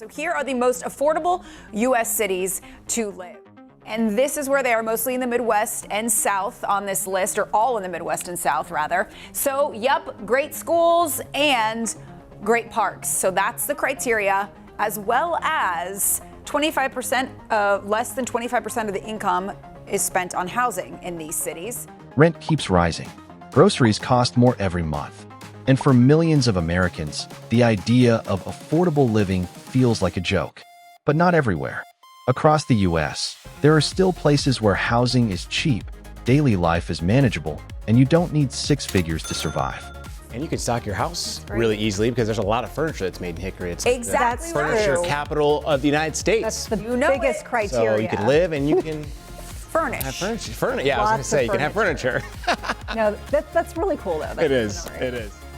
So here are the most affordable U.S. cities to live. And this is where they are, mostly in the Midwest and South on this list, or all in the Midwest and South, rather. So, yep, great schools and great parks. So that's the criteria, as well as 25%, less than 25% of the income is spent on housing in these cities. Rent keeps rising. Groceries cost more every month. And for millions of Americans, the idea of affordable living feels like a joke. But not everywhere. Across the U.S., there are still places where housing is cheap, daily life is manageable, and you don't need six figures to survive. And you can stock your house really easily because there's a lot of furniture that's made in Hickory. It's Exactly. the furniture capital of the United States. That's the biggest criteria. So you can live and you can furnish. have furniture. Yeah, I was going to say, you can have furniture. No, that's really cool, though. It is.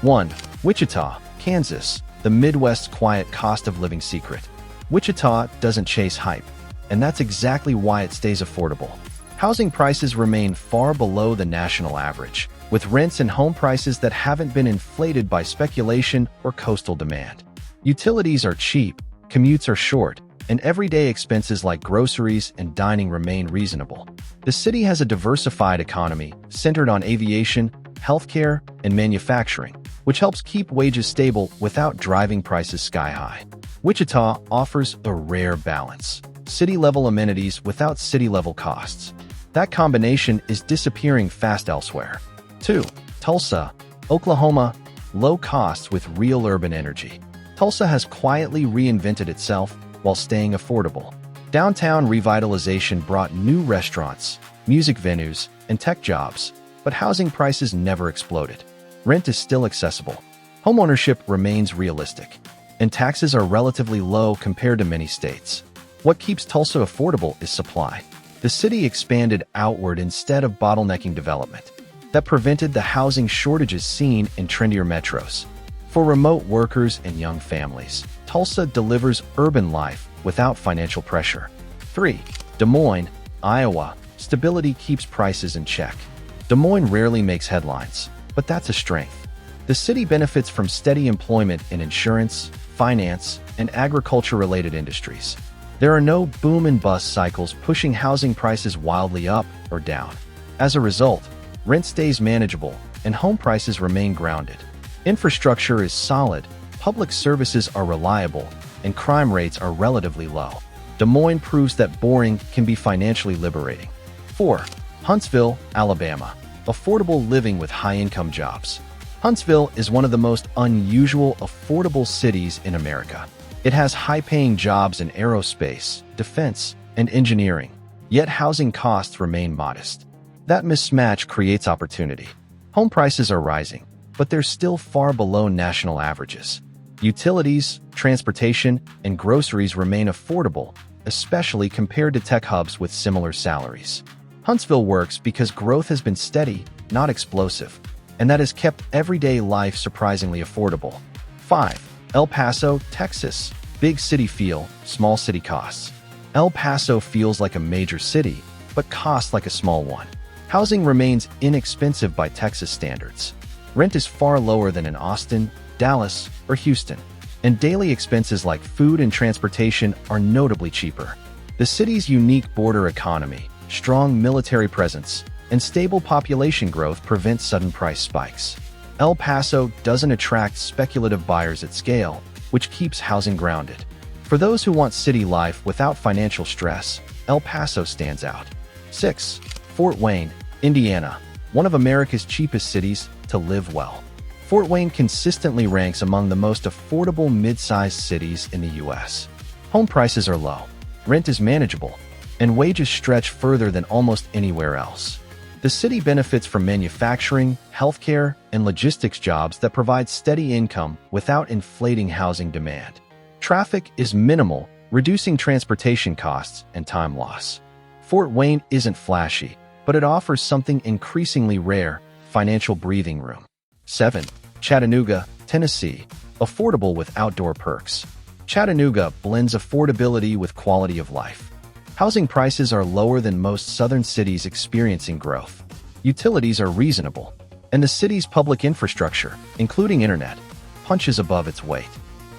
1. Wichita, Kansas, the Midwest's quiet cost of living secret. Wichita doesn't chase hype, and that's exactly why it stays affordable. Housing prices remain far below the national average, with rents and home prices that haven't been inflated by speculation or coastal demand. Utilities are cheap, commutes are short, and everyday expenses like groceries and dining remain reasonable. The city has a diversified economy centered on aviation, healthcare, and manufacturing, which helps keep wages stable without driving prices sky high. Wichita offers a rare balance: city-level amenities without city-level costs. That combination is disappearing fast elsewhere. 2. Tulsa, Oklahoma, low costs with real urban energy. Tulsa has quietly reinvented itself while staying affordable. Downtown revitalization brought new restaurants, music venues, and tech jobs, but housing prices never exploded. Rent is still accessible. Homeownership remains realistic, and taxes are relatively low compared to many states. What keeps Tulsa affordable is supply. The city expanded outward instead of bottlenecking development. That prevented the housing shortages seen in trendier metros. For remote workers and young families, Tulsa delivers urban life without financial pressure. 3. Des Moines, Iowa. Stability keeps prices in check. Des Moines rarely makes headlines, but that's a strength. The city benefits from steady employment in insurance, finance, and agriculture-related industries. There are no boom and bust cycles pushing housing prices wildly up or down. As a result, rent stays manageable and home prices remain grounded. Infrastructure is solid, public services are reliable, and crime rates are relatively low. Des Moines proves that boring can be financially liberating. 4. Huntsville, Alabama. Affordable living with high-income jobs. Huntsville is one of the most unusual affordable cities in America. It has high-paying jobs in aerospace, defense, and engineering, yet housing costs remain modest. That mismatch creates opportunity. Home prices are rising, but they're still far below national averages. Utilities, transportation, and groceries remain affordable, especially compared to tech hubs with similar salaries. Huntsville works because growth has been steady, not explosive, and that has kept everyday life surprisingly affordable. 5. El Paso, Texas. Big city feel, small city costs. El Paso feels like a major city, but costs like a small one. Housing remains inexpensive by Texas standards. Rent is far lower than in Austin, Dallas, or Houston, and daily expenses like food and transportation are notably cheaper. The city's unique border economy, strong military presence, and stable population growth prevent sudden price spikes. El Paso doesn't attract speculative buyers at scale, which keeps housing grounded. For those who want city life without financial stress, El Paso stands out. 6. Fort Wayne, Indiana, one of America's cheapest cities to live well. Fort Wayne consistently ranks among the most affordable mid-sized cities in the U.S. Home prices are low, rent is manageable, and wages stretch further than almost anywhere else. The city benefits from manufacturing, healthcare, and logistics jobs that provide steady income without inflating housing demand. Traffic is minimal, reducing transportation costs and time loss. Fort Wayne isn't flashy, but it offers something increasingly rare: financial breathing room. 7. Chattanooga, Tennessee. Affordable with outdoor perks. Chattanooga blends affordability with quality of life. Housing prices are lower than most southern cities experiencing growth. Utilities are reasonable, and the city's public infrastructure, including internet, punches above its weight.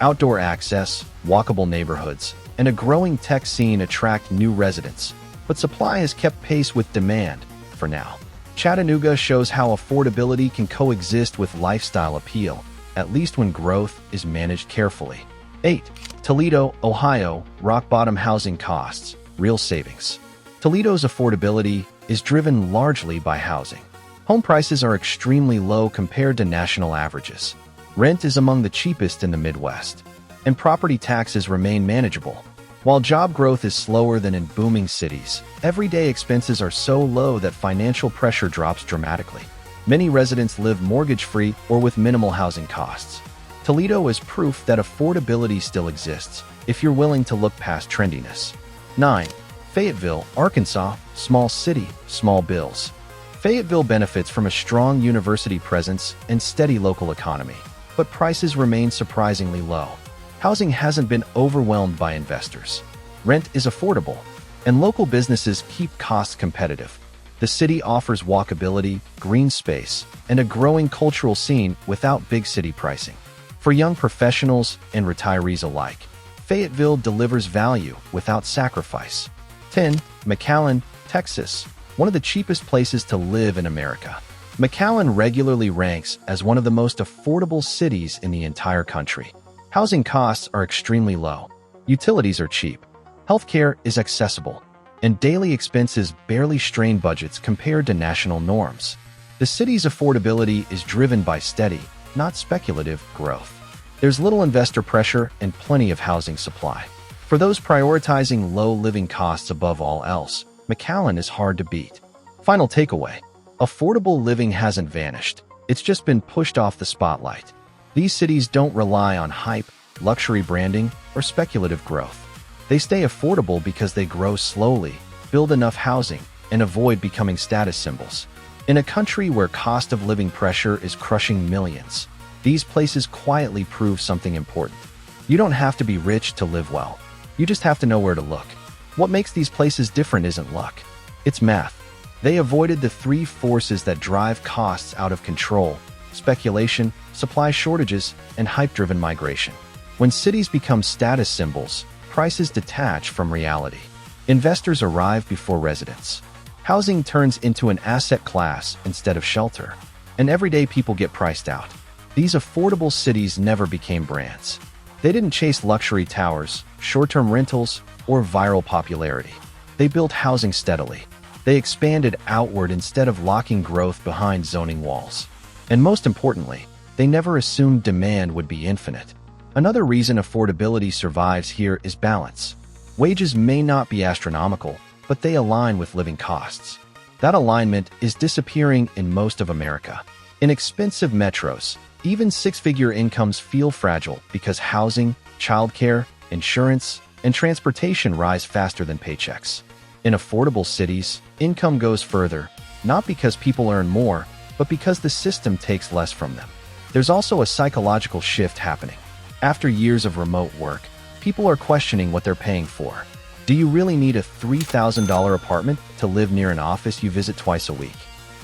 Outdoor access, walkable neighborhoods, and a growing tech scene attract new residents, but supply has kept pace with demand for now. Chattanooga shows how affordability can coexist with lifestyle appeal, at least when growth is managed carefully. 8. Toledo, Ohio, rock-bottom housing costs, real savings. Toledo's affordability is driven largely by housing. Home prices are extremely low compared to national averages. Rent is among the cheapest in the Midwest, and property taxes remain manageable. While job growth is slower than in booming cities, everyday expenses are so low that financial pressure drops dramatically. Many residents live mortgage-free or with minimal housing costs. Toledo is proof that affordability still exists if you're willing to look past trendiness. 9. Fayetteville, Arkansas, small city, small bills. Fayetteville benefits from a strong university presence and steady local economy, but prices remain surprisingly low. Housing hasn't been overwhelmed by investors. Rent is affordable, and local businesses keep costs competitive. The city offers walkability, green space, and a growing cultural scene without big city pricing. For young professionals and retirees alike, Fayetteville delivers value without sacrifice. 10. McAllen, Texas, one of the cheapest places to live in America. McAllen regularly ranks as one of the most affordable cities in the entire country. Housing costs are extremely low, utilities are cheap, healthcare is accessible, and daily expenses barely strain budgets compared to national norms. The city's affordability is driven by steady, not speculative, growth. There's little investor pressure and plenty of housing supply. For those prioritizing low living costs above all else, McAllen is hard to beat. Final takeaway: affordable living hasn't vanished, it's just been pushed off the spotlight. These cities don't rely on hype, luxury branding, or speculative growth. They stay affordable because they grow slowly, build enough housing, and avoid becoming status symbols. In a country where cost of living pressure is crushing millions, these places quietly prove something important. You don't have to be rich to live well. You just have to know where to look. What makes these places different isn't luck. It's math. They avoided the three forces that drive costs out of control: speculation, supply shortages, and hype-driven migration. When cities become status symbols, prices detach from reality. Investors arrive before residents. Housing turns into an asset class instead of shelter, and everyday people get priced out. These affordable cities never became brands. They didn't chase luxury towers, short-term rentals, or viral popularity. They built housing steadily. They expanded outward instead of locking growth behind zoning walls. And most importantly, they never assumed demand would be infinite. Another reason affordability survives here is balance. Wages may not be astronomical, but they align with living costs. That alignment is disappearing in most of America. In expensive metros, even six-figure incomes feel fragile because housing, childcare, insurance, and transportation rise faster than paychecks. In affordable cities, income goes further, not because people earn more, but because the system takes less from them. There's also a psychological shift happening. After years of remote work, people are questioning what they're paying for. Do you really need a $3,000 apartment to live near an office you visit twice a week?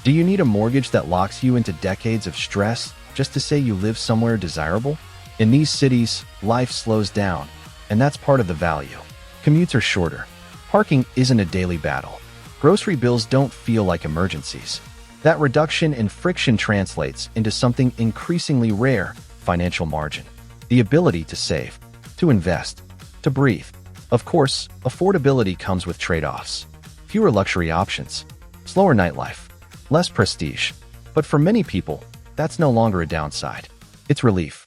Do you need a mortgage that locks you into decades of stress just to say you live somewhere desirable? In these cities, life slows down, and that's part of the value. Commutes are shorter. Parking isn't a daily battle. Grocery bills don't feel like emergencies. That reduction in friction translates into something increasingly rare: financial margin. The ability to save, to invest, to breathe. Of course, affordability comes with trade-offs. Fewer luxury options, slower nightlife, less prestige. But for many people, that's no longer a downside. It's relief.